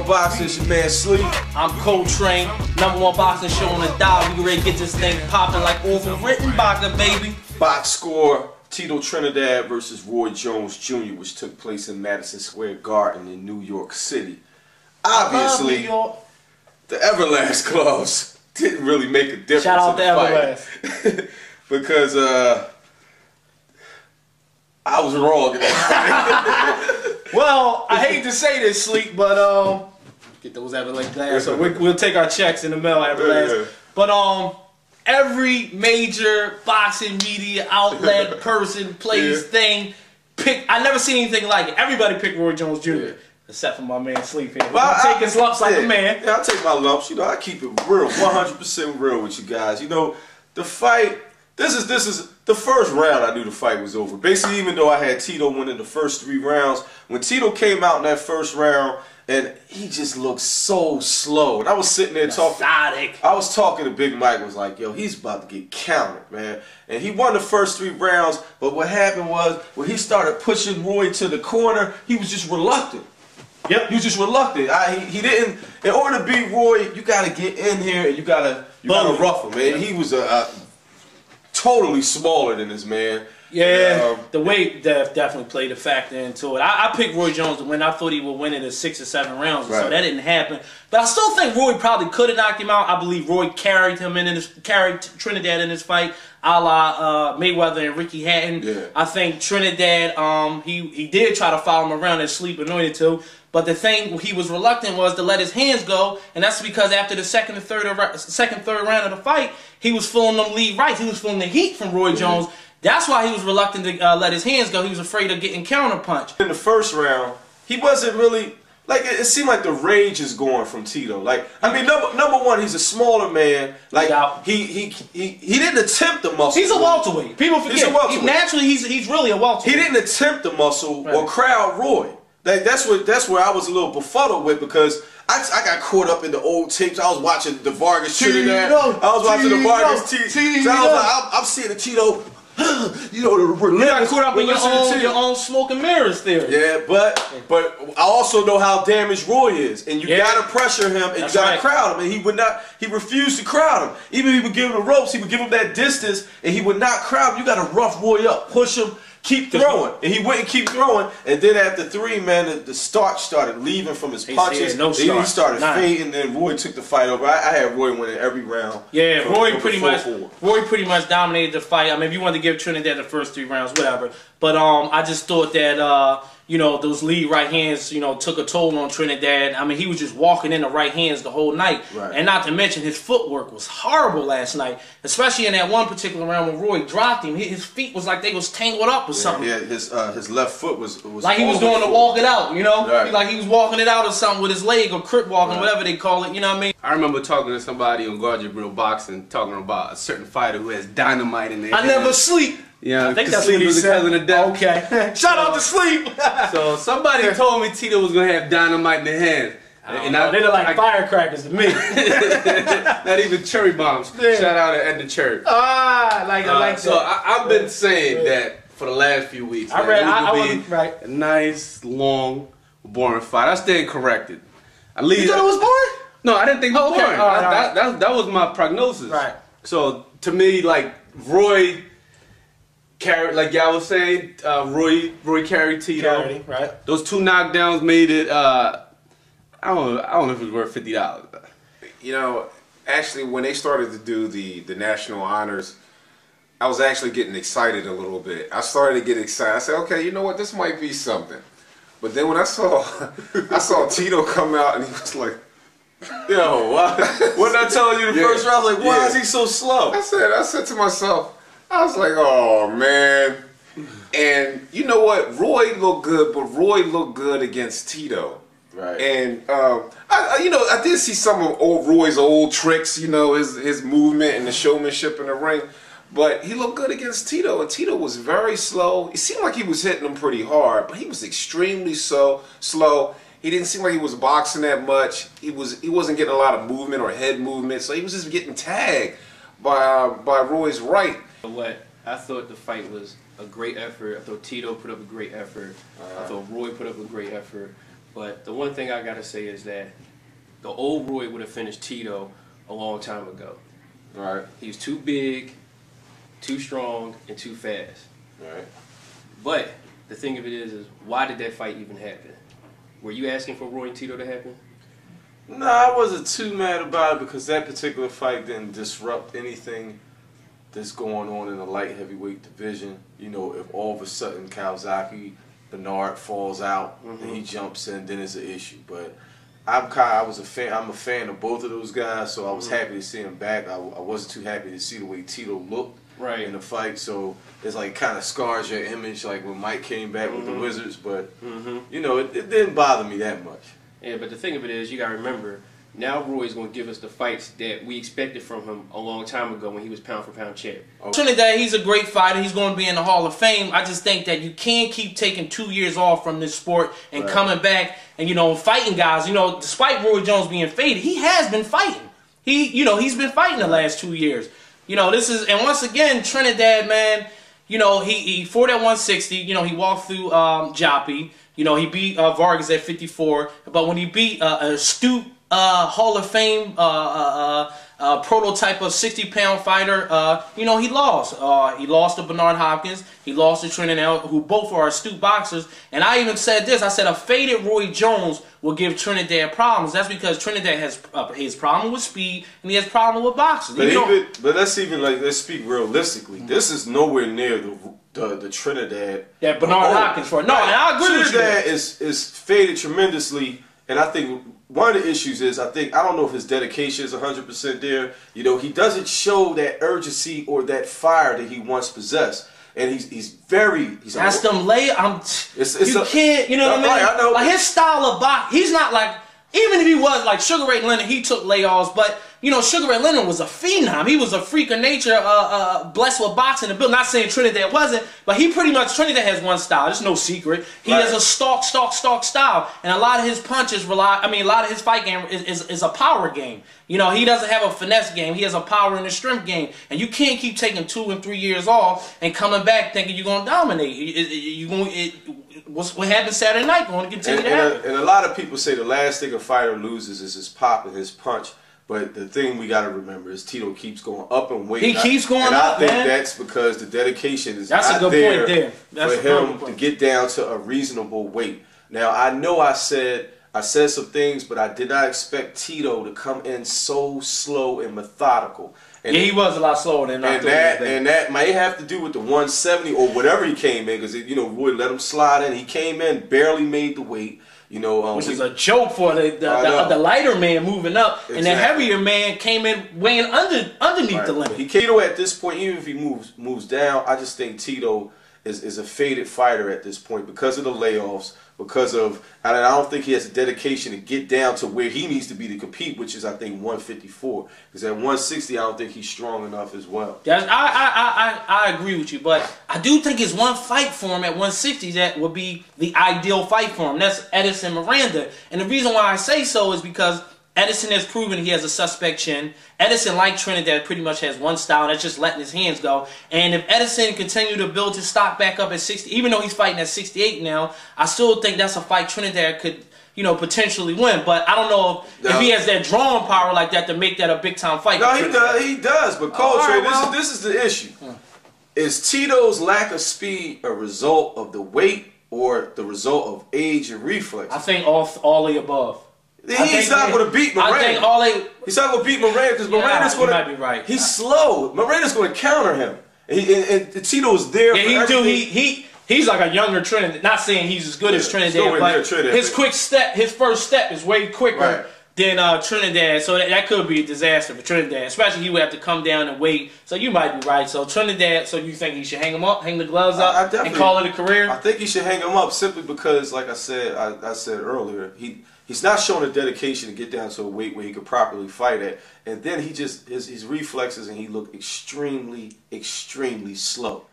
Boxing, it's your man Sleep. I'm Coltrane, #1 boxing show on the dial. We ready to get this thing popping like overwritten vodka, baby. Box score, Tito Trinidad versus Roy Jones Jr., which took place in Madison Square Garden in New York City. Obviously, New York. the Everlast gloves didn't really make a difference. Shout out in to the fight. Because I was wrong in that fight. Well, I hate to say this, Sleep, but get those Everlast glasses. So we'll take our checks in the mail, Everlast. But every major boxing media outlet, person, place, thing, I never seen anything like it. Everybody picked Roy Jones Jr. Except for my man Sleep here. Well, I take his lumps like a man. Yeah, I take my lumps. You know, I keep it real, 100% real with you guys. You know, the fight. This is the first round. I knew the fight was over. Basically, even though I had Tito winning the first 3 rounds, when Tito came out in that first round, and he just looked so slow, and I was sitting there talking. I was talking to Big Mike. Was like, yo, he's about to get counted, man. And he won the first 3 rounds. But what happened was when he started pushing Roy to the corner, he was just reluctant. Yep, he was just reluctant. He didn't. In order to beat Roy, you got to get in here and you gotta rough him, man. He was totally smaller than this man. Yeah, the weight definitely played a factor into it. I picked Roy Jones to win. I thought he would win it in 6 or 7 rounds, so that didn't happen. But I still think Roy probably could have knocked him out. I believe Roy carried Trinidad in this fight, a la Mayweather and Ricky Hatton. Yeah. I think Trinidad, he did try to follow him around and Sleep anointed to. But the thing he was reluctant was to let his hands go, and that's because after the second, third round of the fight, he was feeling them lead rights. He was feeling the heat from Roy Jones. That's why he was reluctant to let his hands go. He was afraid of getting counterpunched. In the first round, he wasn't really like it seemed like the rage is going from Tito. Like I mean, number one, he's a smaller man. Like he didn't attempt the muscle. He's a welterweight. People forget. He's a welterweight. Naturally, he's really a welterweight. He didn't attempt the muscle or crowd Roy. Like that's where I was a little befuddled with because I got caught up in the old tapes. I was watching the Vargas Trinidad. I was watching the Vargas Tito. So I was like, I'm seeing the Tito. You know, you got caught up in your own smoke and mirrors theory. Yeah, but I also know how damaged Roy is, and you gotta pressure him, and you gotta crowd him, and he refused to crowd him. Even if he would give him the ropes, he would give him that distance, and he would not crowd him. You gotta rough Roy up, push him, keep throwing, and he wouldn't keep throwing. And then after 3, man, the starch started leaving from his punches. He started fading. Then Roy took the fight over. I had Roy winning every round. Yeah, Roy pretty much dominated the fight. I mean, if you wanted to give Trinidad the first 3 rounds, whatever. But I just thought that you know, those lead right hands, you know, took a toll on Trinidad. I mean, he was just walking in the right hands the whole night. And not to mention, his footwork was horrible last night, especially in that one particular round when Roy dropped him. His feet was like they was tangled up or something. Yeah, his left foot was like he was doing to walk it out, you know? Like he was walking it out or something with his leg or crip walking, whatever they call it, you know what I mean? I remember talking to somebody on Guard Your Grill Boxing, talking about a certain fighter who has dynamite in their I never sleep. Yeah, I think that's what he said. Cousin of death. Okay. Shout out to Sleep. So somebody told me Tito was gonna have dynamite in their hands. And they look like firecrackers to me. Not even cherry bombs. Shout out at the church. I like that. So I've been saying that for the last few weeks. I read. A nice, long, boring fight. I stand corrected. You thought it was boring? No, I didn't think it was boring. That was my prognosis. Right. So to me, like Roy carried, like y'all was saying, Roy carried Tito. Right. Those 2 knockdowns made it. I don't know if it was worth $50. You know, actually, when they started to do the national honors, I was actually getting excited a little bit. I started to get excited. I said, okay, you know what, this might be something. But then when I saw Tito come out and he was like, yo, what did I tell you the first round? I was like, why is he so slow? I said to myself, I was like, oh man. And you know what? Roy looked good, but Roy looked good against Tito. Right. And I did see some of Roy's old tricks, you know, his movement and the showmanship in the ring. But he looked good against Tito, and Tito was very slow. It seemed like he was hitting him pretty hard, but he was extremely slow. He didn't seem like he was boxing that much. He wasn't getting a lot of movement or head movement, so he was just getting tagged by Roy's right. I thought the fight was a great effort. I thought Tito put up a great effort. I thought Roy put up a great effort. But the one thing I gotta say is that the old Roy would have finished Tito a long time ago. Right. He was too big, too strong, and too fast. Right. But the thing of it is why did that fight even happen? Were you asking for Roy and Tito to happen? No, I wasn't too mad about it because that particular fight didn't disrupt anything that's going on in the light heavyweight division. You know, if all of a sudden Kawasaki, Bernard falls out and he jumps in, then it's an issue. But I'm a fan of both of those guys, so I was happy to see him back. I wasn't too happy to see the way Tito looked in the fight. So it's like kind of scars your image, like when Mike came back with the Wizards. But you know, it didn't bother me that much. Yeah, but the thing of it is, you gotta remember, now Roy's gonna give us the fights that we expected from him a long time ago when he was pound for pound champ. Trinidad, he's a great fighter. He's going to be in the Hall of Fame. I just think that you can't keep taking 2 years off from this sport and coming back and, you know, fighting guys. You know, despite Roy Jones being faded, he has been fighting. He's been fighting the last 2 years. You know, and once again, Trinidad, man, you know, he fought at 160. You know, he walked through Joppy. You know, he beat Vargas at 54. But when he beat a astute Hall of Fame prototype of 60-pound fighter, you know, he lost. He lost to Bernard Hopkins. He lost to Trinidad, who both are astute boxers. And I even said this. I said a faded Roy Jones will give Trinidad problems. That's because Trinidad has his problem with speed and he has problem with boxing. But let's speak realistically. This is nowhere near the Trinidad. Yeah, Bernard Hopkins for it. No, and I agree with you. Trinidad is faded tremendously, and I think one of the issues is I don't know if his dedication is 100% there. You know, he doesn't show that urgency or that fire that he once possessed. And that's them lay. Can't, you know what I mean? Right, I know. Like his style of box, he's not like, even if he was like Sugar Ray Leonard, he took layoffs, but you know, Sugar Ray Leonard was a phenom. He was a freak of nature, blessed with boxing and build. Not saying Trinidad wasn't, but Trinidad has one style. There's no secret. He has a stalk style, and a lot of his punches a lot of his fight game is a power game. You know, he doesn't have a finesse game. He has a power and a strength game, and you can't keep taking 2 and 3 years off and coming back thinking you're gonna dominate. What happened Saturday night going to continue to happen. And a lot of people say the last thing a fighter loses is his pop and his punch. But the thing we got to remember is Tito keeps going up in weight. He keeps going up, and I think man. that's because the dedication is that's not a good there point there. That's for him to get down to a reasonable weight. Now, I know I said some things, but I did not expect Tito to come in so slow and methodical. And yeah, he was a lot slower than I thought. And that may have to do with the 170 or whatever he came in, because you know Roy let him slide in. He came in, barely made the weight. You know, which is a joke for the lighter man moving up, and the heavier man came in weighing underneath the limit. Tito at this point, even if he moves down, I just think Tito is a faded fighter at this point because of the layoffs, because of I don't think he has the dedication to get down to where he needs to be to compete, which is I think 154. Because at 160, I don't think he's strong enough as well. I agree with you, but I do think it's one fight for him at 160 that would be the ideal fight for him. That's Edison Miranda, and the reason why I say so is because Edison has proven he has a suspect chin. Edison, like Trinidad, pretty much has one style, that's just letting his hands go. And if Edison continue to build his stock back up at 60, even though he's fighting at 68 now, I still think that's a fight Trinidad could, you know, potentially win. But I don't know if he has that drawing power like that to make that a big-time fight. No, he does. But Coach, this is the issue. Is Tito's lack of speed a result of the weight or the result of age and reflex? I think all the above. He's not going to beat Miranda. He's not going to beat Miranda because Miranda's going to. You might be right. He's slow. Miranda's going to counter him, and Tito's there. Yeah, he's like a younger Trinidad. Not saying he's as good as Trinidad, but his first step is way quicker than Trinidad. So that could be a disaster for Trinidad. Especially he would have to come down and wait. So you might be right. So Trinidad. So you think he should hang him up, hang the gloves up, and call it a career? I think he should hang him up simply because, like I said earlier, He's not showing a dedication to get down to a weight where he could properly fight at. And then his reflexes and he looked extremely, extremely slow.